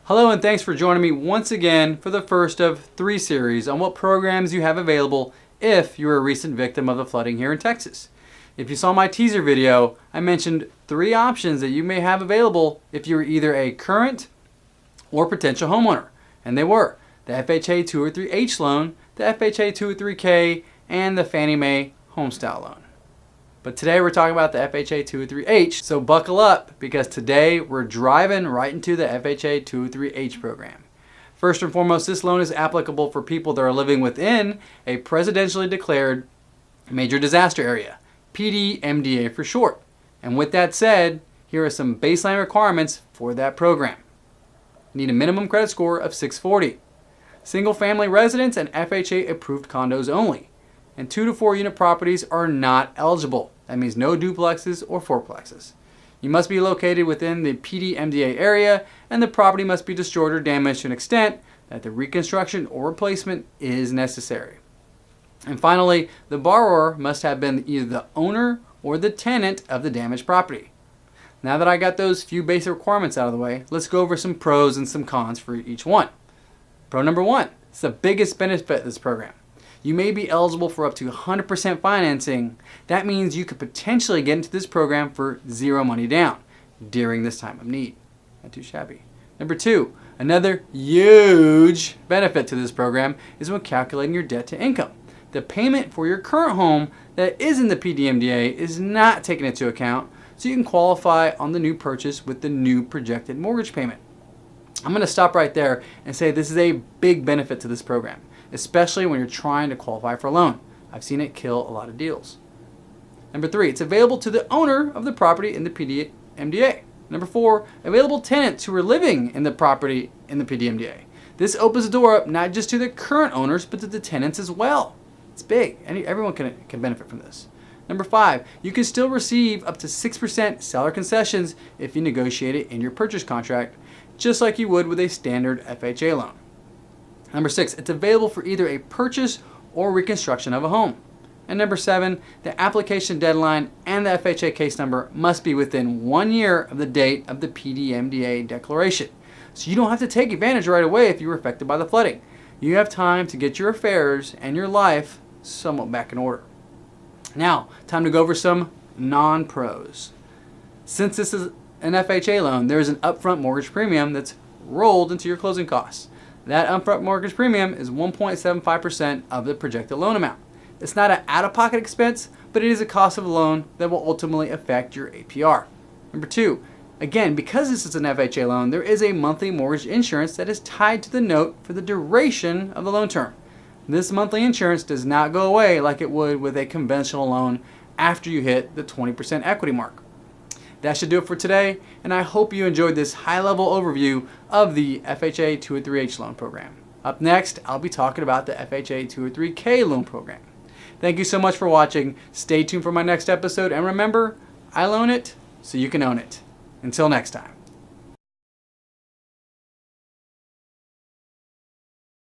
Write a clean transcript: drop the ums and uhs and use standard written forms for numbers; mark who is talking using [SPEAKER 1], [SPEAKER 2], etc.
[SPEAKER 1] Hello and thanks for joining me once again for the first of 3 series on what programs you have available if you're a recent victim of the flooding here in Texas. If you saw my teaser video, I mentioned 3 options that you may have available if you're either a current or potential homeowner. And they were the FHA 203H loan, the FHA 203K, and the Fannie Mae Homestyle loan. But today we're talking about the FHA 203H, so buckle up because today we're driving right into the FHA 203H program. First and foremost, this loan is applicable for people that are living within a presidentially declared major disaster area, PDMDA for short. And with that said, here are some baseline requirements for that program. You need a minimum credit score of 640. Single family residents and FHA approved condos only. And 2 to 4 unit properties are not eligible. That means no duplexes or fourplexes. You must be located within the PDMDA area, and the property must be destroyed or damaged to an extent that the reconstruction or replacement is necessary. And finally, the borrower must have been either the owner or the tenant of the damaged property. Now that I got those few basic requirements out of the way, let's go over some pros and some cons for each one. Pro number 1, it's the biggest benefit of this program. You may be eligible for up to 100% financing. That means you could potentially get into this program for 0 money down during this time of need. Not too shabby. Number 2, another huge benefit to this program is when calculating your debt to income. The payment for your current home that is in the PDMDA is not taken into account, so you can qualify on the new purchase with the new projected mortgage payment. I'm going to stop right there and say this is a big benefit to this program, especially when you're trying to qualify for a loan. I've seen it kill a lot of deals. Number 3, it's available to the owner of the property in the PDMDA. Number 4, available tenants who are living in the property in the PDMDA. This opens the door up not just to the current owners, but to the tenants as well. It's big. Everyone can benefit from this. Number 5, you can still receive up to 6% seller concessions if you negotiate it in your purchase contract, just like you would with a standard FHA loan. Number 6, it's available for either a purchase or reconstruction of a home. And number 7, the application deadline and the FHA case number must be within 1 year of the date of the PDMDA declaration. So you don't have to take advantage right away if you were affected by the flooding. You have time to get your affairs and your life somewhat back in order. Now, time to go over some non-pros. Since this is an FHA loan, there is an upfront mortgage premium that's rolled into your closing costs. That upfront mortgage premium is 1.75% of the projected loan amount. It's not an out-of-pocket expense, but it is a cost of a loan that will ultimately affect your APR. Number 2, again, because this is an FHA loan, there is a monthly mortgage insurance that is tied to the note for the duration of the loan term. This monthly insurance does not go away like it would with a conventional loan after you hit the 20% equity mark. That should do it for today, and I hope you enjoyed this high-level overview of the FHA 203H loan program. Up next, I'll be talking about the FHA 203K loan program. Thank you so much for watching. Stay tuned for my next episode, and remember, I loan it so you can own it. Until next time.